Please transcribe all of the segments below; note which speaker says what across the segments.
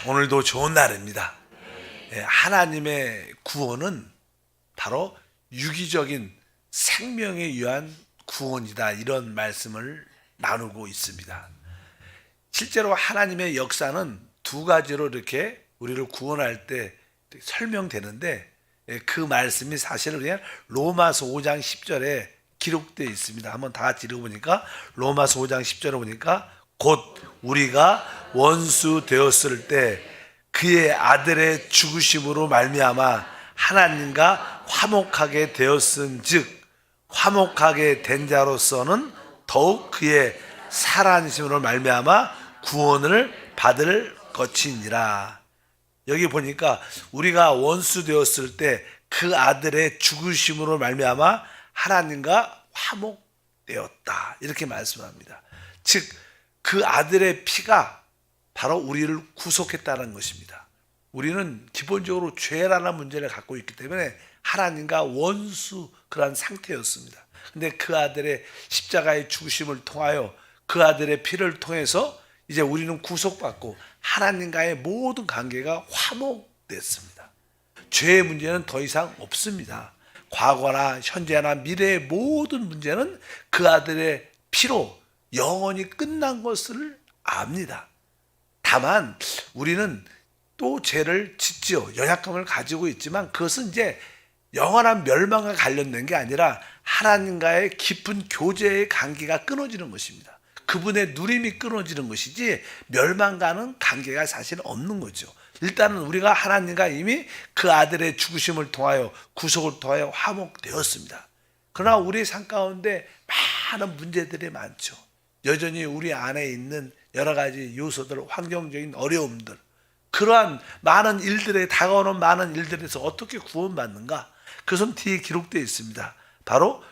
Speaker 1: 오늘도 좋은 날입니다. 하나님의 구원은 바로 유기적인 생명에 의한 구원이다, 이런 말씀을 나누고 있습니다. 실제로 하나님의 역사는 두 가지로 이렇게 우리를 구원할 때 설명되는데, 그 말씀이 사실은 그냥 로마서 5장 10절에 기록되어 있습니다. 한번 다 같이 읽어보니까, 로마서 5장 10절에 보니까, 곧 우리가 원수 되었을 때 그의 아들의 죽으심으로 말미암아 하나님과 화목하게 되었은즉 화목하게 된 자로서는 더욱 그의 살아나심으로 말미암아 구원을 받을 것이니라. 여기 보니까 우리가 원수 되었을 때 그 아들의 죽으심으로 말미암아 하나님과 화목되었다, 이렇게 말씀합니다. 즉 그 아들의 피가 바로 우리를 구속했다는 것입니다. 우리는 기본적으로 죄라는 문제를 갖고 있기 때문에 하나님과 원수, 그러한 상태였습니다. 근데 그 아들의 십자가의 죽으심을 통하여, 그 아들의 피를 통해서 이제 우리는 구속받고 하나님과의 모든 관계가 화목됐습니다. 죄의 문제는 더 이상 없습니다. 과거나 현재나 미래의 모든 문제는 그 아들의 피로 영원히 끝난 것을 압니다. 다만 우리는 또 죄를 짓지요. 연약함을 가지고 있지만 그것은 이제 영원한 멸망과 관련된 게 아니라 하나님과의 깊은 교제의 관계가 끊어지는 것입니다. 그분의 누림이 끊어지는 것이지 멸망과는 관계가 사실 없는 거죠. 일단은 우리가 하나님과 이미 그 아들의 죽으심을 통하여, 구속을 통하여 화목되었습니다. 그러나 우리의 삶 가운데 많은 문제들이 많죠. 여전히 우리 안에 있는 여러 가지 요소들, 환경적인 어려움들, 그러한 많은 일들에, 다가오는 많은 일들에서 어떻게 구원받는가? 그것은 뒤에 기록되어 있습니다. 바로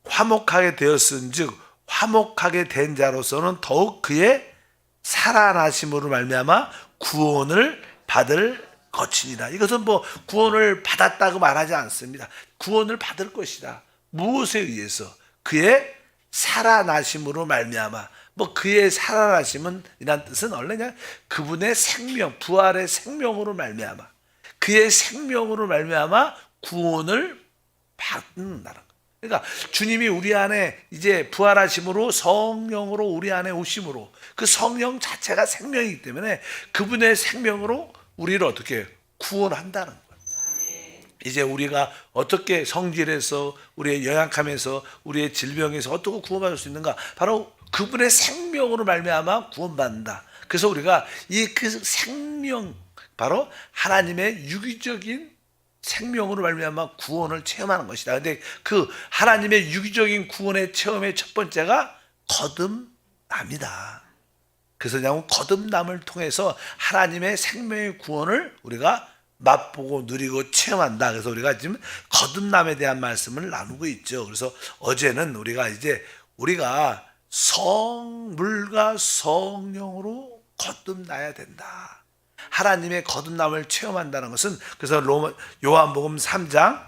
Speaker 1: 화목하게 되었은즉 화목하게 된 자로서는 더욱 그의 살아나심으로 말미암아 구원을 받을 것이니라. 이것은 뭐 구원을 받았다고 말하지 않습니다. 구원을 받을 것이다. 무엇에 의해서? 그의 살아나심으로 말미암아. 뭐 그의 살아나심은 이란 뜻은 원래 그냥 그분의 생명, 부활의 생명으로 말미암아, 그의 생명으로 말미암아 구원을 받는다는 거. 그러니까 주님이 우리 안에 이제 부활하심으로 성령으로 우리 안에 오심으로, 그 성령 자체가 생명이기 때문에 그분의 생명으로 우리를 어떻게 구원한다는 거예요. 이제 우리가 어떻게 성질에서, 우리의 연약함에서, 우리의 질병에서 어떻게 구원받을 수 있는가? 바로 그분의 생명으로 말미암아 구원받는다. 그래서 우리가 그 생명, 바로 하나님의 유기적인 생명으로 말미암아 구원을 체험하는 것이다. 그런데 그 하나님의 유기적인 구원의 체험의 첫 번째가 거듭남이다. 그래서 그냥 거듭남을 통해서 하나님의 생명의 구원을 우리가 맛보고 누리고 체험한다. 그래서 우리가 지금 거듭남에 대한 말씀을 나누고 있죠. 그래서 어제는 우리가 성물과 성령으로 거듭나야 된다. 하나님의 거듭남을 체험한다는 것은, 그래서 요한복음 3장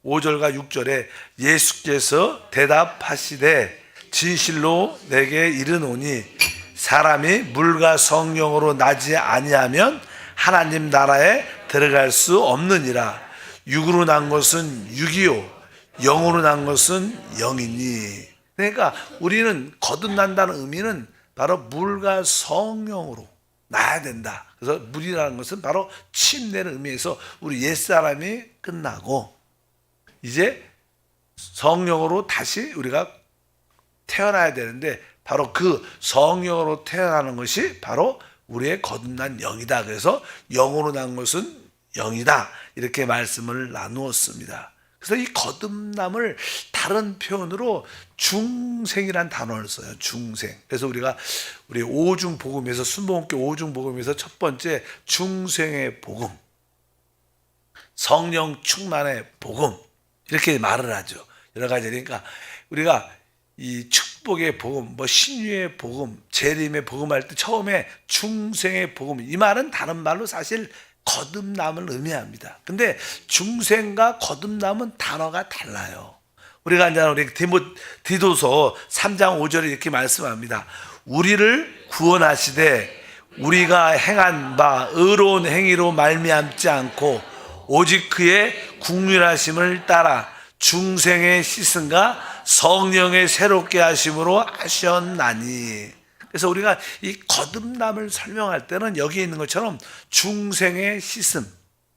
Speaker 1: 5절과 6절에 예수께서 대답하시되 진실로 내게 이르노니 사람이 물과 성령으로 나지 아니하면 하나님 나라에 들어갈 수 없느니라. 육으로 난 것은 육이요 영으로 난 것은 영이니. 그러니까 우리는 거듭난다는 의미는 바로 물과 성령으로 나야 된다. 그래서 물이라는 것은 바로 침례를 의미해서 우리 옛사람이 끝나고 이제 성령으로 다시 우리가 태어나야 되는데, 바로 그 성령으로 태어나는 것이 바로 우리의 거듭난 영이다. 그래서 영으로 난 것은 영이다, 이렇게 말씀을 나누었습니다. 그래서 이 거듭남을 다른 표현으로 중생이란 단어를 써요. 중생. 그래서 우리 오중복음에서, 순복음교 오중복음에서 첫 번째 중생의 복음, 성령 충만의 복음, 이렇게 말을 하죠. 여러 가지. 그러니까 우리가 이 축복의 복음, 뭐 신유의 복음, 재림의 복음 할 때 처음에 중생의 복음, 이 말은 다른 말로 사실 거듭남을 의미합니다. 근데 중생과 거듭남은 단어가 달라요. 우리가 이제 우리 디도서 3장 5절에 이렇게 말씀합니다. 우리를 구원하시되 우리가 행한 바 의로운 행위로 말미암지 않고 오직 그의 국률하심을 따라 중생의 씻음과 성령의 새롭게 하심으로 하셨나니. 그래서 우리가 이 거듭남을 설명할 때는 여기 있는 것처럼 중생의 씻음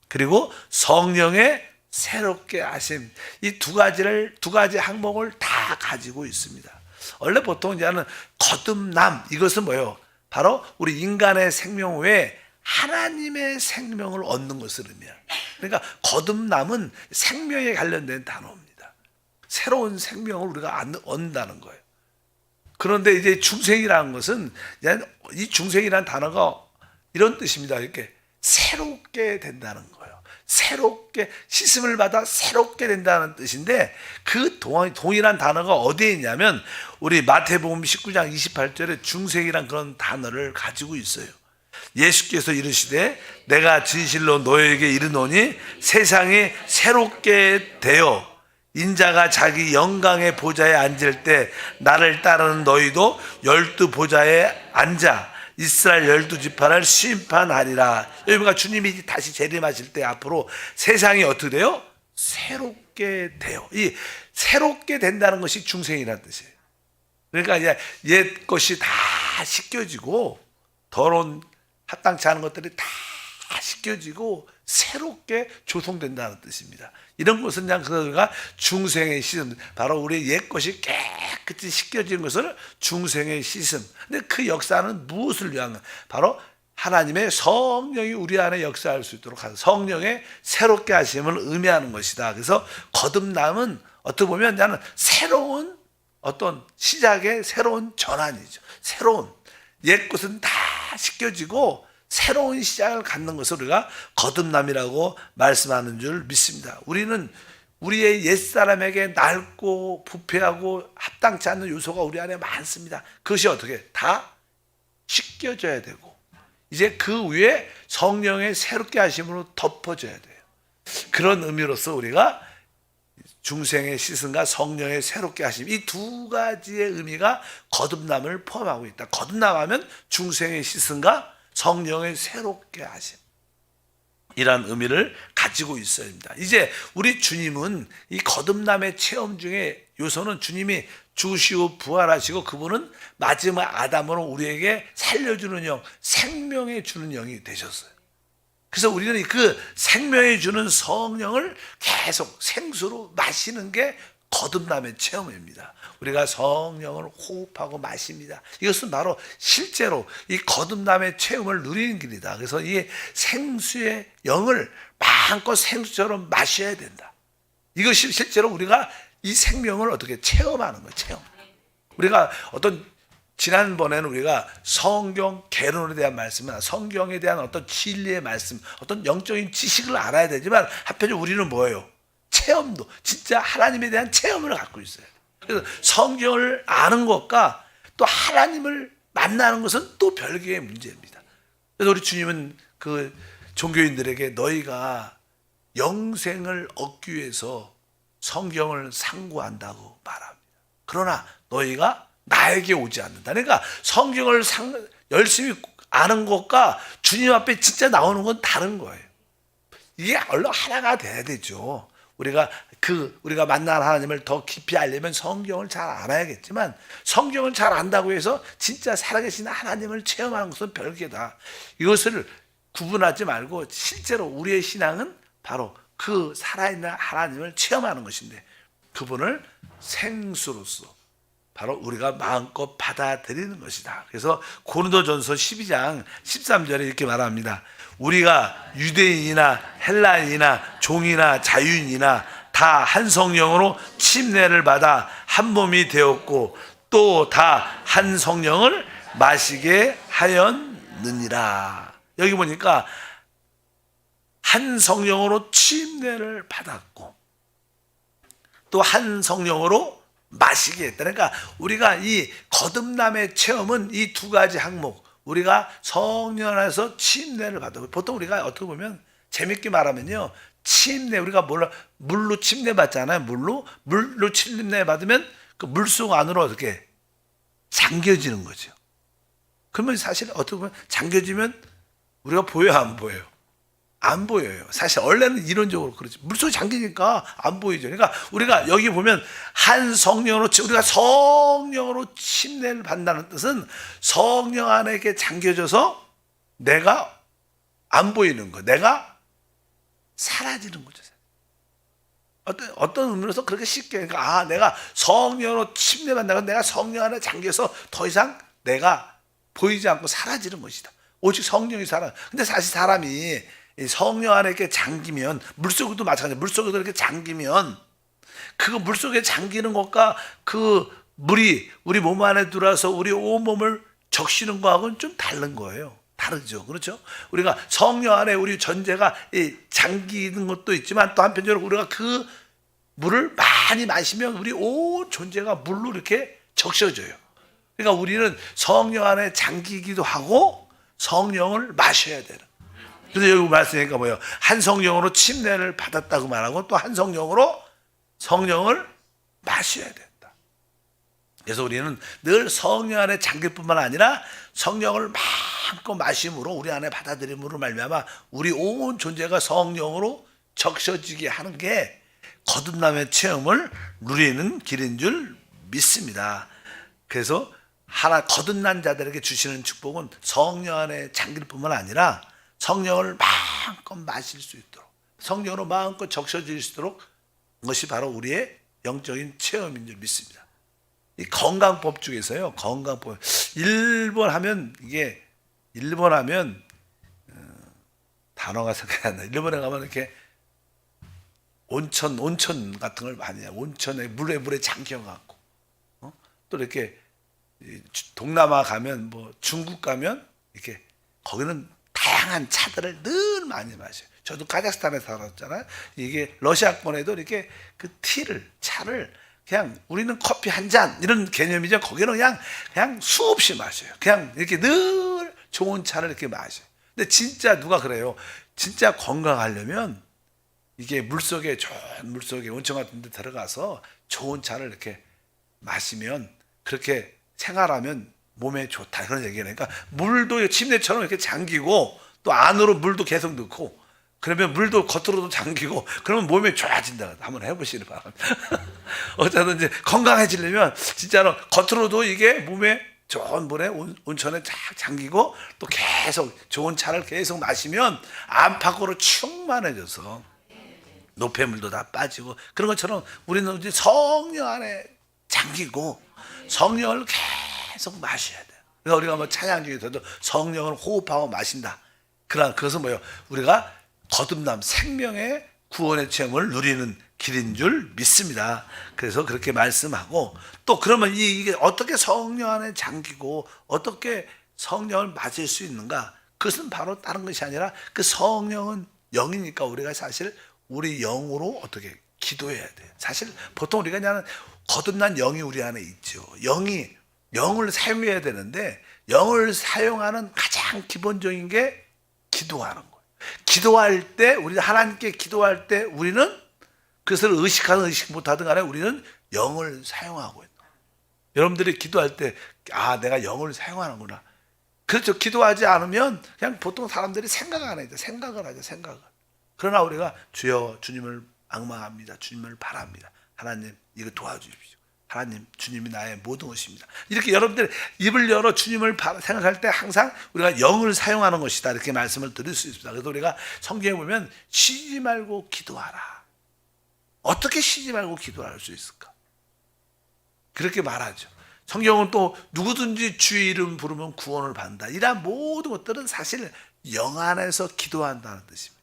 Speaker 1: 그리고 성령의 새롭게 하심, 이 두 가지 항목을 다 가지고 있습니다. 원래 보통 이제 하는 거듭남, 이것은 뭐예요? 바로 우리 인간의 생명 외에 하나님의 생명을 얻는 것을 의미해요. 그러니까 거듭남은 생명에 관련된 단어입니다. 새로운 생명을 우리가 얻는다는 거예요. 그런데 이제 중생이라는 것은, 이 중생이라는 단어가 이런 뜻입니다. 이렇게 새롭게 된다는 거예요. 새롭게 씻음을 받아 새롭게 된다는 뜻인데, 그 동일한 단어가 어디에 있냐면 우리 마태복음 19장 28절에 중생이란 그런 단어를 가지고 있어요. 예수께서 이르시되 내가 진실로 너에게 이르노니 세상이 새롭게 되어 인자가 자기 영광의 보좌에 앉을 때 나를 따르는 너희도 12보좌에 앉아 이스라엘 12지파를 심판하리라. 여러분과 주님이 다시 재림하실 때 앞으로 세상이 어떻게 돼요? 새롭게 돼요. 이 새롭게 된다는 것이 중생이라는 뜻이에요. 그러니까 이제 옛 것이 다 씻겨지고 더러운 합당치 않은 것들이 다 씻겨지고 새롭게 조성된다는 뜻입니다. 이런 것은 그냥 그가 중생의 씻음, 바로 우리의 옛 것이 깨끗이 씻겨지는 것을 중생의 씻음. 근데 그 역사는 무엇을 위한 가? 바로 하나님의 성령이 우리 안에 역사할 수 있도록 하는 성령의 새롭게 하심을 의미하는 것이다. 그래서 거듭남은 어떻게 보면 나는 새로운 어떤 시작의 새로운 전환이죠. 새로운 옛 것은 다 씻겨지고 새로운 시작을 갖는 것을 우리가 거듭남이라고 말씀하는 줄 믿습니다. 우리는 우리의 옛사람에게 낡고 부패하고 합당치 않는 요소가 우리 안에 많습니다. 그것이 어떻게 다 씻겨져야 되고 이제 그 위에 성령의 새롭게 하심으로 덮어져야 돼요. 그런 의미로서 우리가 중생의 씻음과 성령의 새롭게 하심, 이 두 가지의 의미가 거듭남을 포함하고 있다. 거듭남하면 중생의 씻음과 성령의 새롭게 하심, 이란 의미를 가지고 있어야 합니다. 이제 우리 주님은 이 거듭남의 체험 중에 요소는 주님이 죽으시고 부활하시고 그분은 마지막 아담으로 우리에게 살려주는 영, 생명에 주는 영이 되셨어요. 그래서 우리는 그 생명에 주는 성령을 계속 생수로 마시는 게 거듭남의 체험입니다. 우리가 성령을 호흡하고 마십니다. 이것은 바로 실제로 이 거듭남의 체험을 누리는 길이다. 그래서 이 생수의 영을 마음껏 생수처럼 마셔야 된다. 이것이 실제로 우리가 이 생명을 어떻게 체험하는 거예요. 체험. 우리가 지난번에는 우리가 성경 개론에 대한 말씀은 성경에 대한 어떤 진리의 말씀, 어떤 영적인 지식을 알아야 되지만 한편으로 우리는 뭐예요? 체험도, 진짜 하나님에 대한 체험을 갖고 있어요. 그래서 성경을 아는 것과 또 하나님을 만나는 것은 또 별개의 문제입니다. 그래서 우리 주님은 그 종교인들에게 너희가 영생을 얻기 위해서 성경을 상고한다고 말합니다. 그러나 너희가 나에게 오지 않는다. 그러니까 성경을 열심히 아는 것과 주님 앞에 진짜 나오는 건 다른 거예요. 이게 얼른 하나가 돼야 되죠. 우리가 만난 하나님을 더 깊이 알려면 성경을 잘 알아야겠지만 성경을 잘 안다고 해서 진짜 살아계신 하나님을 체험하는 것은 별개다. 이것을 구분하지 말고 실제로 우리의 신앙은 바로 그 살아있는 하나님을 체험하는 것인데 그분을 생수로서 바로 우리가 마음껏 받아들이는 것이다. 그래서 고린도전서 12장 13절에 이렇게 말합니다. 우리가 유대인이나 헬라인이나 종이나 자유인이나 다 한 성령으로 침례를 받아 한 몸이 되었고 또 다 한 성령을 마시게 하였느니라. 여기 보니까 한 성령으로 침례를 받았고 또 한 성령으로 마시게 했다. 그러니까 우리가 이 거듭남의 체험은 이 두 가지 항목, 우리가 성령 안에서 침례를 받아. 보통 우리가 어떻게 보면 재밌게 말하면요, 침례, 우리가 물로 침례 받잖아요. 물로 침례 받으면 그 물속 안으로 어떻게 잠겨지는 거죠. 그러면 사실 어떻게 보면 잠겨지면 우리가 보여요, 안 보여요? 안 보여요. 사실 원래는 이론적으로 그렇지. 물속에 잠기니까 안 보이죠. 그러니까 우리가 여기 보면 한 성령으로 우리가 성령으로 침례를 받는다는 뜻은 성령 안에 이렇게 잠겨져서 내가 안 보이는 거, 내가 사라지는 거죠. 어떤 의미로서 그렇게 쉽게 그러니까 내가 성령으로 침례받는다고 내가 성령 안에 잠겨서 더 이상 내가 보이지 않고 사라지는 것이다. 오직 성령이 살아. 근데 사실 사람이 이 성령 안에 이렇게 잠기면 물속에도 마찬가지예요. 물속에도 이렇게 잠기면 그 물속에 잠기는 것과 그 물이 우리 몸 안에 들어와서 우리 온 몸을 적시는 거하고는 좀 다른 거예요. 다르죠. 그렇죠? 우리가 성령 안에 우리 전제가 잠기는 것도 있지만 또 한편적으로 우리가 그 물을 많이 마시면 우리 온 존재가 물로 이렇게 적셔져요. 그러니까 우리는 성령 안에 잠기기도 하고 성령을 마셔야 되는. 그래서 여기 말씀하니까 뭐예요? 한 성령으로 침례를 받았다고 말하고 또 한 성령으로 성령을 마셔야 된다. 그래서 우리는 늘 성령 안에 잠길 뿐만 아니라 성령을 마음껏 마심으로 우리 안에 받아들임으로 말미암아 우리 온 존재가 성령으로 적셔지게 하는 게 거듭남의 체험을 누리는 길인 줄 믿습니다. 그래서 하나 거듭난 자들에게 주시는 축복은 성령 안에 잠길 뿐만 아니라 성령을 마음껏 마실 수 있도록 성령으로 마음껏 적셔질 수 있도록 것이 바로 우리의 영적인 체험인 줄 믿습니다. 이 건강법 중에서요. 건강법. 일본 하면 단어가 생각이 안 나. 일본에 가면 이렇게 온천 같은 걸 많이 해요. 온천에 물에 잠겨갖고 또 이렇게 동남아 가면 뭐 중국 가면 이렇게 거기는 다양한 차들을 늘 많이 마셔요. 저도 카자흐스탄에 살았잖아요. 이게 러시아권에도 이렇게 그 차를 그냥 우리는 커피 한 잔 이런 개념이죠. 거기는 그냥 수없이 마셔요. 그냥 이렇게 늘 좋은 차를 이렇게 마셔요. 근데 진짜 누가 그래요? 진짜 건강하려면 이게 좋은 물속에 온천 같은 데 들어가서 좋은 차를 이렇게 마시면 그렇게 생활하면 몸에 좋다 그런 얘기예요. 그러니까 물도 침대처럼 이렇게 잠기고 또 안으로 물도 계속 넣고 그러면 물도 겉으로도 잠기고 그러면 몸이 좋아진다. 한번 해보시기 바랍니다. 어쨌든 건강해지려면 진짜로 겉으로도 이게 몸에 좋은 물에 온천에 쫙 잠기고 또 계속 좋은 차를 계속 마시면 안팎으로 충만해져서 노폐물도 다 빠지고 그런 것처럼 우리는 이제 성령 안에 잠기고 성령을 계속 마셔야 돼요. 그러니까 우리가 뭐 찬양 중에서도 성령을 호흡하고 마신다. 그것은 뭐예요? 우리가 거듭남, 생명의 구원의 체험을 누리는 길인 줄 믿습니다. 그래서 그렇게 말씀하고 또 그러면 이게 어떻게 성령 안에 잠기고 어떻게 성령을 맞을 수 있는가? 그것은 바로 다른 것이 아니라 그 성령은 영이니까 우리가 사실 우리 영으로 어떻게 기도해야 돼요. 사실 보통 우리가 그냥 거듭난 영이 우리 안에 있죠. 영을 사용해야 되는데 영을 사용하는 가장 기본적인 게 기도하는 거예요. 기도할 때 우리 하나님께 기도할 때 우리는 그것을 의식하든 의식 못하든 간에 우리는 영을 사용하고 있다. 여러분들이 기도할 때 내가 영을 사용하는구나. 그렇죠. 기도하지 않으면 그냥 보통 사람들이 생각 안 해요. 생각을 하죠. 생각을. 그러나 우리가 주여 주님을 앙망합니다. 주님을 바랍니다. 하나님 이거 도와주십시오. 하나님 주님이 나의 모든 것입니다. 이렇게 여러분들 입을 열어 주님을 생각할 때 항상 우리가 영을 사용하는 것이다. 이렇게 말씀을 드릴 수 있습니다. 그래서 우리가 성경에 보면 쉬지 말고 기도하라. 어떻게 쉬지 말고 기도할 수 있을까? 그렇게 말하죠. 성경은 또 누구든지 주의 이름 부르면 구원을 받는다. 이러한 모든 것들은 사실 영 안에서 기도한다는 뜻입니다.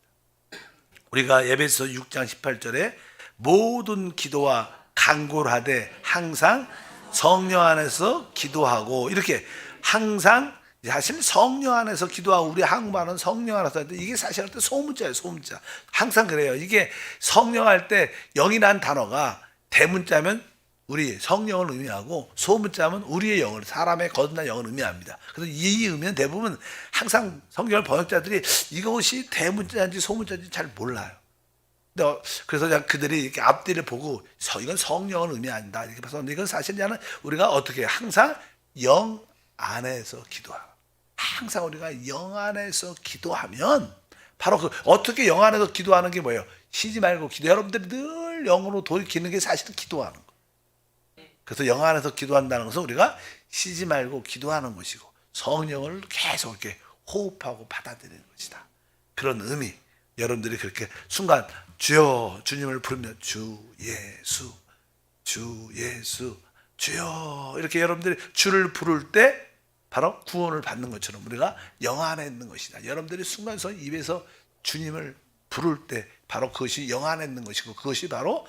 Speaker 1: 우리가 에베소 6장 18절에 모든 기도와 간구를 하되 항상 성령 안에서 기도하고 이렇게 항상 사실 성령 안에서 기도하고 우리 한국말은 성령 안에서 하는데 이게 사실 할 때 소문자예요. 소문자. 항상 그래요. 이게 성령 할 때 영이라는 단어가 대문자면 우리 성령을 의미하고 소문자면 우리의 영을 사람의 거듭난 영을 의미합니다. 그래서 이 의미는 대부분 항상 성경을 번역자들이 이것이 대문자인지 소문자인지 잘 몰라요. 그래서 그냥 그들이 이렇게 앞뒤를 보고 이건 성령을 의미한다 이렇게 봐서 이건 사실 우리가 어떻게 항상 영 안에서 기도하라. 항상 우리가 영 안에서 기도하면 바로 그 어떻게 영 안에서 기도하는 게 뭐예요? 쉬지 말고 기도. 여러분들이 늘 영으로 돌이키는 게 사실은 기도하는 거. 그래서 영 안에서 기도한다는 것은 우리가 쉬지 말고 기도하는 것이고 성령을 계속 이렇게 호흡하고 받아들이는 것이다. 그런 의미. 여러분들이 그렇게 순간 주여 주님을 부르면 주 예수 주 예수 주여 이렇게 여러분들이 주를 부를 때 바로 구원을 받는 것처럼 우리가 영 안에 있는 것이다. 여러분들이 순간선 입에서 주님을 부를 때 바로 그것이 영 안에 있는 것이고 그것이 바로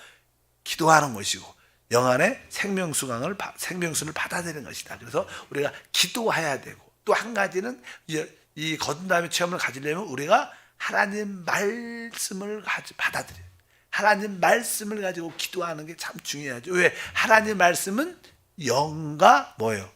Speaker 1: 기도하는 것이고 영 안에 생명수를 받아들이는 것이다. 그래서 우리가 기도해야 되고 또 한 가지는 이 거듭남의 체험을 가지려면 우리가 하나님 말씀을 받아들여요. 하나님 말씀을 가지고 기도하는 게 참 중요하죠. 왜? 하나님 말씀은 영과 뭐예요?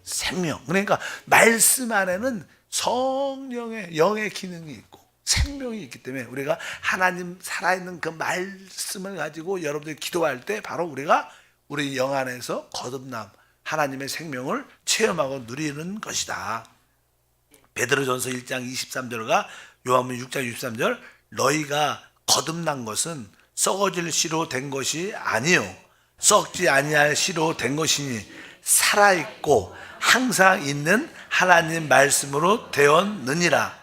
Speaker 1: 생명. 그러니까 말씀 안에는 성령의 영의 기능이 있고 생명이 있기 때문에 우리가 하나님 살아있는 그 말씀을 가지고 여러분들이 기도할 때 바로 우리가 우리 영 안에서 거듭남 하나님의 생명을 체험하고 누리는 것이다. 베드로전서 1장 23절과 요한복음 6장 63절 너희가 거듭난 것은 썩어질 씨로 된 것이 아니요 썩지 아니할 씨로 된 것이니 살아있고 항상 있는 하나님 말씀으로 되었느니라.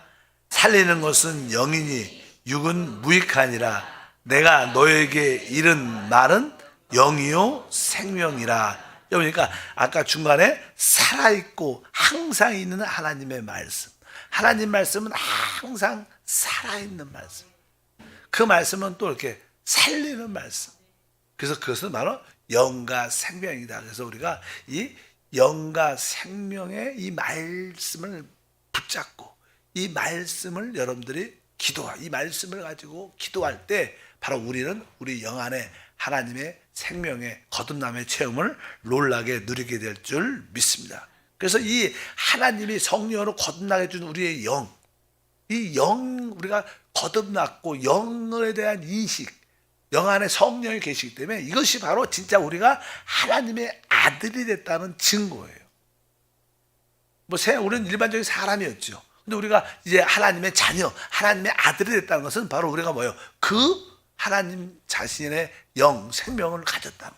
Speaker 1: 살리는 것은 영이니 육은 무익하니라. 내가 너에게 이른 말은 영이요 생명이라. 그러니까 아까 중간에 살아있고 항상 있는 하나님의 말씀. 하나님 말씀은 항상 살아있는 말씀. 그 말씀은 또 이렇게 살리는 말씀. 그래서 그것은 바로 영과 생명이다. 그래서 우리가 이 영과 생명의 이 말씀을 붙잡고 이 말씀을 여러분들이 이 말씀을 가지고 기도할 때 바로 우리는 우리 영 안에 하나님의 생명의 거듭남의 체험을 놀라게 누리게 될 줄 믿습니다. 그래서 이 하나님이 성령으로 거듭나게 해준 우리의 영, 이 영 우리가 거듭났고 영에 대한 인식, 영 안에 성령이 계시기 때문에 이것이 바로 진짜 우리가 하나님의 아들이 됐다는 증거예요. 우리는 일반적인 사람이었죠. 근데 우리가 이제 하나님의 자녀, 하나님의 아들이 됐다는 것은 바로 우리가 뭐예요? 그 하나님 자신의 영, 생명을 가졌다는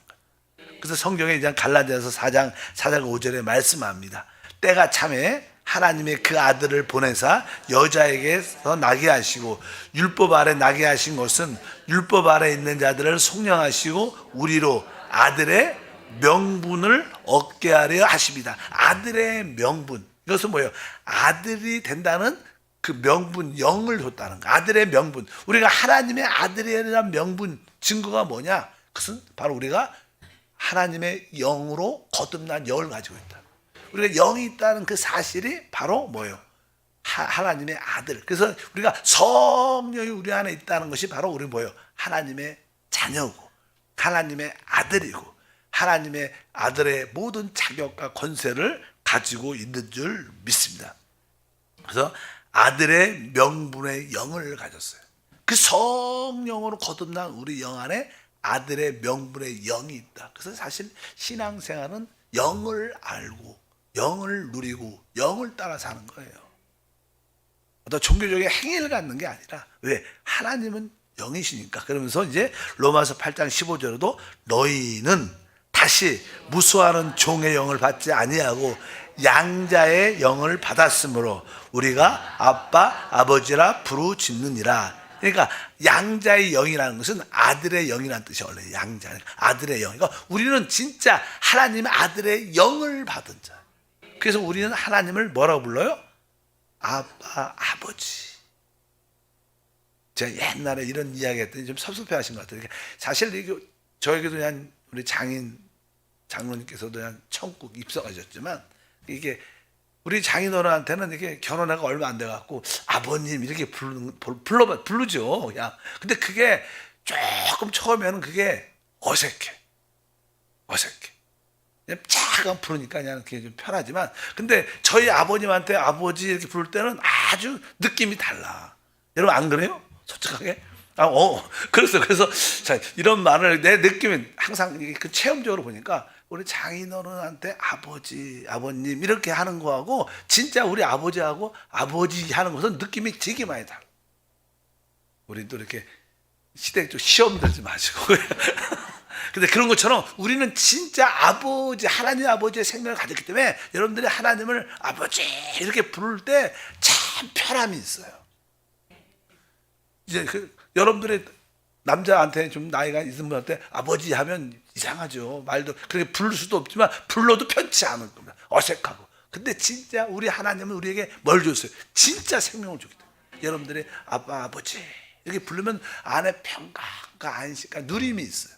Speaker 1: 거예요. 그래서 성경에 이제 갈라디아서 4장 4절 5절에 말씀합니다. 때가 참에 하나님의 그 아들을 보내사 여자에게서 나게 하시고 율법 아래 나게 하신 것은 율법 아래 있는 자들을 속량하시고 우리로 아들의 명분을 얻게 하려 하십니다. 아들의 명분. 이것은 뭐예요? 아들이 된다는 그 명분, 영을 줬다는 거. 아들의 명분. 우리가 하나님의 아들이라는 명분, 증거가 뭐냐? 그것은 바로 우리가 하나님의 영으로 거듭난 영을 가지고 있다. 우리가 영이 있다는 그 사실이 바로 뭐예요? 하나님의 아들. 그래서 우리가 성령이 우리 안에 있다는 것이 바로 우리 뭐예요? 하나님의 자녀고 하나님의 아들이고 하나님의 아들의 모든 자격과 권세를 가지고 있는 줄 믿습니다. 그래서 아들의 명분의 영을 가졌어요. 그 성령으로 거듭난 우리 영 안에 아들의 명분의 영이 있다. 그래서 사실 신앙생활은 영을 알고 영을 누리고 영을 따라 사는 거예요. 어떤 종교적인 행위를 갖는 게 아니라 왜? 하나님은 영이시니까. 그러면서 이제 로마서 8장 15절에도 너희는 다시 무수하는 종의 영을 받지 아니하고 양자의 영을 받았으므로 우리가 아빠 아버지라 부르짖느니라. 그러니까 양자의 영이라는 것은 아들의 영이라는 뜻이 원래 양자 아들의 영. 그러니까 우리는 진짜 하나님의 아들의 영을 받은 자. 그래서 우리는 하나님을 뭐라고 불러요? 아빠 아버지. 제가 옛날에 이런 이야기 했더니 좀 섭섭해하신 것 같아요. 사실 이게 저에게도 그냥 우리 장로님께서도 그냥 천국 입성하셨지만 이게 우리 장인어른한테는 이게 결혼해가 얼마 안 돼갖고 아버님 이렇게 부르죠. 그냥. 근데 그게 조금 처음에는 그게 어색해. 그냥 잠깐 부르니까 그냥 그게 좀 편하지만, 근데 저희 아버님한테 아버지 이렇게 부를 때는 아주 느낌이 달라. 여러분 안 그래요? 솔직하게? 그래서 자, 이런 말을 내 느낌이 항상 그 체험적으로 보니까 우리 장인어른한테 아버지, 아버님 이렇게 하는 거하고 진짜 우리 아버지하고 아버지 하는 것은 느낌이 되게 많이 달라. 우리 또 이렇게 시댁 좀 시험 들지 마시고. 근데 그런 것처럼 우리는 진짜 아버지, 하나님 아버지의 생명을 가졌기 때문에 여러분들이 하나님을 아버지 이렇게 부를 때 참 편함이 있어요. 이제 여러분들의 남자한테 좀 나이가 있는 분한테 아버지 하면 이상하죠. 말도 그렇게 부를 수도 없지만 불러도 편치 않을 겁니다. 어색하고. 근데 진짜 우리 하나님은 우리에게 뭘 줬어요? 진짜 생명을 줬기 때문에 여러분들이 아빠, 아버지 이렇게 부르면 안에 평강과 안식과 누림이 있어요.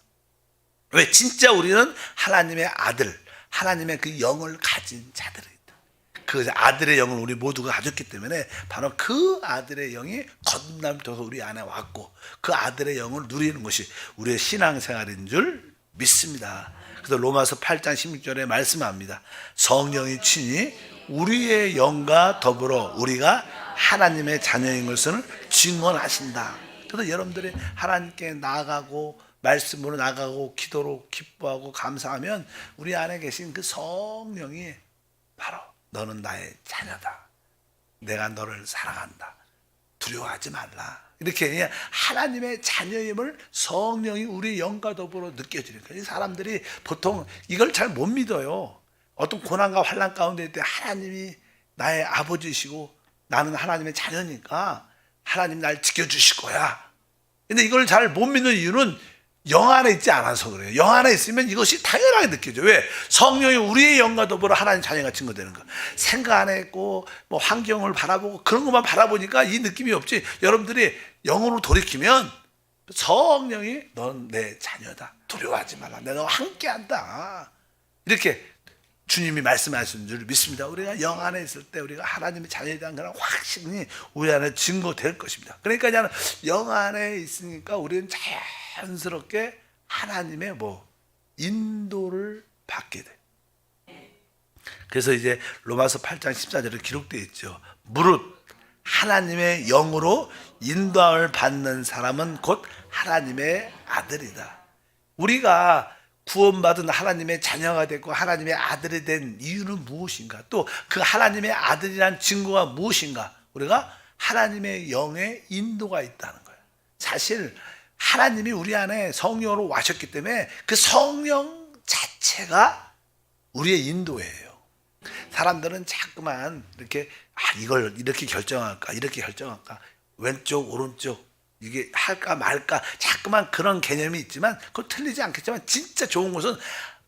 Speaker 1: 왜? 진짜 우리는 하나님의 아들, 하나님의 그 영을 가진 자들이다. 그 아들의 영을 우리 모두가 가졌기 때문에 바로 그 아들의 영이 거듭남을 통해서 우리 안에 왔고 그 아들의 영을 누리는 것이 우리의 신앙생활인 줄 믿습니다. 그래서 로마서 8장 16절에 말씀합니다. 성령이 친히 우리의 영과 더불어 우리가 하나님의 자녀인 것을 증언하신다. 그래서 여러분들이 하나님께 나아가고 말씀으로 나가고 기도로 기뻐하고 감사하면 우리 안에 계신 그 성령이 바로 너는 나의 자녀다. 내가 너를 사랑한다. 두려워하지 말라. 이렇게 그냥 하나님의 자녀임을 성령이 우리 영과 더불어 느껴지니까 이 사람들이 보통 이걸 잘 못 믿어요. 어떤 고난과 환난 가운데 있을 때 하나님이 나의 아버지시고 나는 하나님의 자녀니까 하나님 날 지켜주실 거야. 근데 이걸 잘 못 믿는 이유는 영 안에 있지 않아서 그래요. 영 안에 있으면 이것이 당연하게 느껴져. 왜? 성령이 우리의 영과 더불어 하나님 자녀가 증거되는 거. 생각 안에 있고 뭐 환경을 바라보고 그런 것만 바라보니까 이 느낌이 없지. 여러분들이 영으로 돌이키면 성령이 넌 내 자녀다. 두려워하지 말라. 내가 너와 함께한다. 이렇게 주님이 말씀하시는 줄 믿습니다. 우리가 영 안에 있을 때 우리가 하나님의 자녀에 대한 그런 확신이 우리 안에 증거될 것입니다. 그러니까 영 안에 있으니까 우리는 자연스럽게 하나님의 인도를 받게 돼. 그래서 이제 로마서 8장 14절에 기록되어 있죠. 무릇 하나님의 영으로 인도함을 받는 사람은 곧 하나님의 아들이다. 우리가 구원받은 하나님의 자녀가 됐고 하나님의 아들이 된 이유는 무엇인가? 또 그 하나님의 아들이란 증거가 무엇인가? 우리가 하나님의 영의 인도가 있다는 거예요. 사실 하나님이 우리 안에 성령으로 와셨기 때문에 그 성령 자체가 우리의 인도예요. 사람들은 자꾸만 이렇게 이걸 이렇게 결정할까 이렇게 결정할까 왼쪽 오른쪽 이게 할까 말까 자꾸만 그런 개념이 있지만 그거 틀리지 않겠지만 진짜 좋은 것은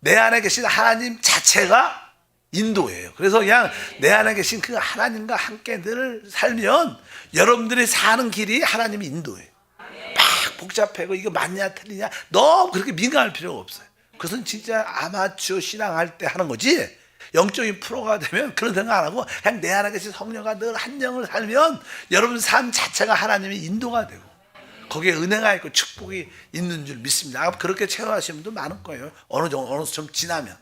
Speaker 1: 내 안에 계신 하나님 자체가 인도예요. 그래서 그냥 내 안에 계신 그 하나님과 함께 늘 살면 여러분들이 사는 길이 하나님이 인도예요. 막 복잡하고 이거 맞냐 틀리냐 너무 그렇게 민감할 필요가 없어요. 그것은 진짜 아마추어 신앙할 때 하는 거지 영적인 프로가 되면 그런 생각 안 하고 그냥 내 안에 계신 성령과 늘 한 영을 살면 여러분 삶 자체가 하나님의 인도가 되고 거기에 은혜가 있고 축복이 있는 줄 믿습니다. 그렇게 체험하시는 분도 많을 거예요. 어느 정도 좀 지나면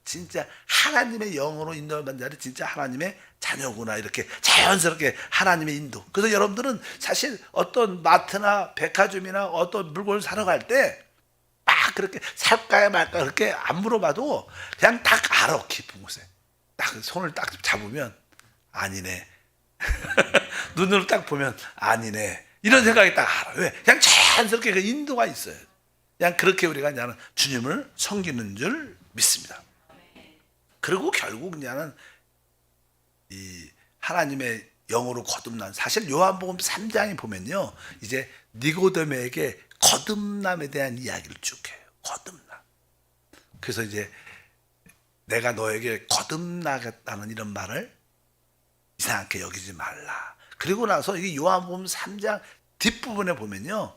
Speaker 1: 진짜 하나님의 영으로 인도받는 자들이 진짜 하나님의 자녀구나 이렇게 자연스럽게 하나님의 인도. 그래서 여러분들은 사실 어떤 마트나 백화점이나 어떤 물건을 사러 갈 때 그렇게 살까야 말까 그렇게 안 물어봐도 그냥 딱 알아. 깊은 곳에 딱 손을 딱 잡으면 아니네. 눈으로 딱 보면 아니네. 이런 생각이 딱 알아. 왜? 그냥 자연스럽게 그 인도가 있어요. 그냥 그렇게 우리가 그냥 주님을 섬기는 줄 믿습니다. 그리고 결국 그냥 이 하나님의 영으로 거듭난 사실 요한복음 3장에 보면요. 이제 니고데모에게 거듭남에 대한 이야기를 쭉 해요. 거듭남. 그래서 이제 내가 너에게 거듭나겠다는 이런 말을 이상하게 여기지 말라. 그리고 나서 이 요한복음 3장 뒷부분에 보면요.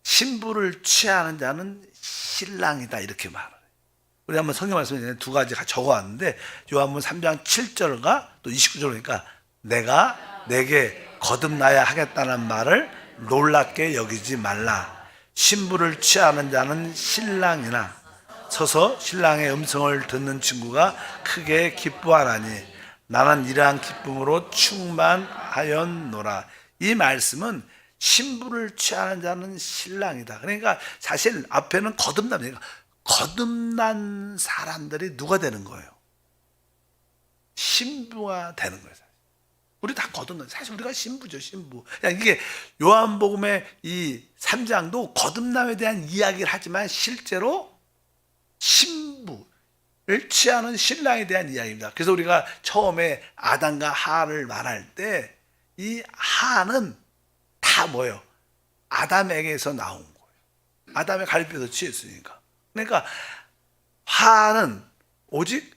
Speaker 1: 신부를 취하는 자는 신랑이다 이렇게 말해요. 우리 한번 성경 말씀에 두 가지 적어왔는데 요한복음 3장 7절과 또 29절이니까 내가 내게 거듭나야 하겠다는 말을 놀랍게 여기지 말라. 신부를 취하는 자는 신랑이나 서서 신랑의 음성을 듣는 친구가 크게 기뻐하나니 나는 이러한 기쁨으로 충만하였노라. 이 말씀은 신부를 취하는 자는 신랑이다. 그러니까 사실 앞에는 거듭남이니까 거듭난 사람들이 누가 되는 거예요? 신부가 되는 거예요. 우리 다 거듭난, 사실 우리가 신부죠, 신부. 이게 요한복음의 이 3장도 거듭남에 대한 이야기를 하지만 실제로 신부를 취하는 신랑에 대한 이야기입니다. 그래서 우리가 처음에 아담과 하와를 말할 때 이 하와는 다 뭐예요? 아담에게서 나온 거예요. 아담의 갈비에서 취했으니까. 그러니까 하와는 오직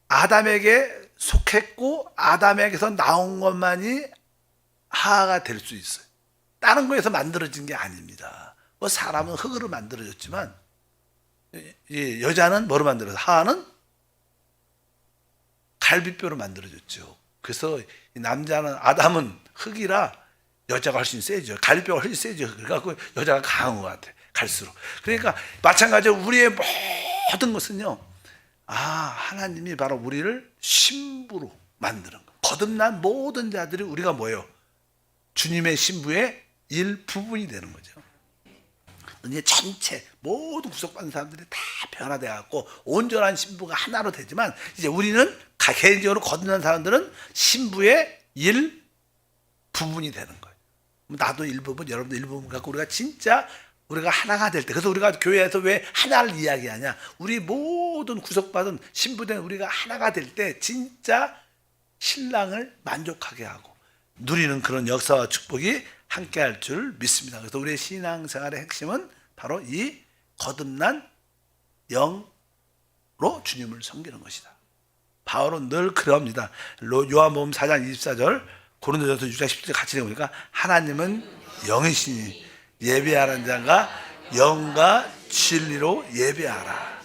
Speaker 1: 아담에게 속했고 아담에게서 나온 것만이 하와가 될 수 있어요. 다른 거에서 만들어진 게 아닙니다. 뭐 사람은 흙으로 만들어졌지만 이 여자는 뭐로 만들어졌어요? 하와는 갈비뼈로 만들어졌죠. 그래서 이 남자는 아담은 흙이라 여자가 훨씬 세죠. 갈비뼈가 훨씬 세죠. 그래갖고 여자가 강한 것 같아. 갈수록. 그러니까 마찬가지로 우리의 모든 것은요. 하나님이 바로 우리를 신부로 만드는 거. 거듭난 모든 자들이 우리가 뭐예요? 주님의 신부의 일부분이 되는 거죠. 이제 전체 모든 구속받은 사람들이 다 변화돼 갖고 온전한 신부가 하나로 되지만 이제 우리는 개인적으로 거듭난 사람들은 신부의 일부분이 되는 거예요. 나도 일부분, 여러분도 일부분 갖고 우리가 진짜 우리가 하나가 될 때, 그래서 우리가 교회에서 왜 하나를 이야기하냐? 우리 모든 구속받은 신부된 우리가 하나가 될 때 진짜 신랑을 만족하게 하고 누리는 그런 역사와 축복이 함께 할 줄 믿습니다. 그래서 우리의 신앙생활의 핵심은 바로 이 거듭난 영으로 주님을 섬기는 것이다. 바울은 늘 그럽니다. 요한복음 4장 24절, 고린도전서 6장 17절 같이 읽으니까 하나님은 영이시니 예배하는 자가 영과 진리로 예배하라.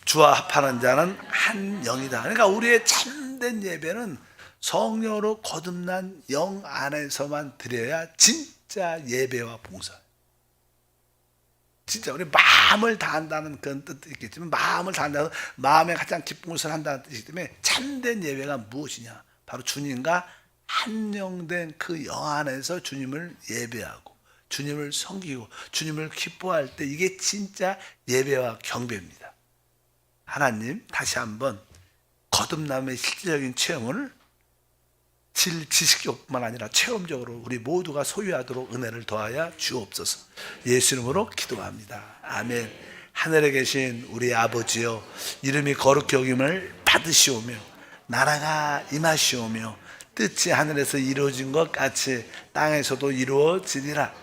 Speaker 1: 주와 합하는 자는 한 영이다. 그러니까 우리의 참된 예배는 성령으로 거듭난 영 안에서만 드려야 진짜 예배와 봉사. 진짜 우리 마음을 다한다는 그런 뜻도 있겠지만 마음을 다한다는 마음에 가장 기쁜 것을 한다는 뜻이기 때문에 참된 예배가 무엇이냐? 바로 주님과 한영된 그 영 안에서 주님을 예배하고 주님을 섬기고 주님을 기뻐할 때 이게 진짜 예배와 경배입니다. 하나님 다시 한번 거듭남의 실질적인 체험을 지식적뿐만 아니라 체험적으로 우리 모두가 소유하도록 은혜를 더하여 주옵소서. 예수 이름으로 기도합니다. 아멘. 하늘에 계신 우리 아버지여, 이름이 거룩히 여김을 받으시오며 나라가 임하시오며 뜻이 하늘에서 이루어진 것 같이 땅에서도 이루어지리라.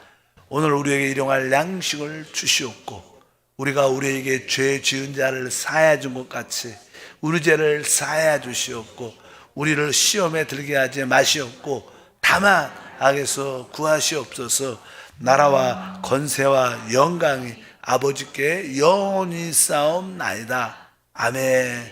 Speaker 1: 오늘 우리에게 일용할 양식을 주시옵고 우리가 우리에게 죄 지은 자를 사하여 준 것 같이 우리 죄를 사하여 주시옵고 우리를 시험에 들게 하지 마시옵고 다만 악에서 구하시옵소서. 나라와 권세와 영광이 아버지께 영원히 싸움나이다. 아멘.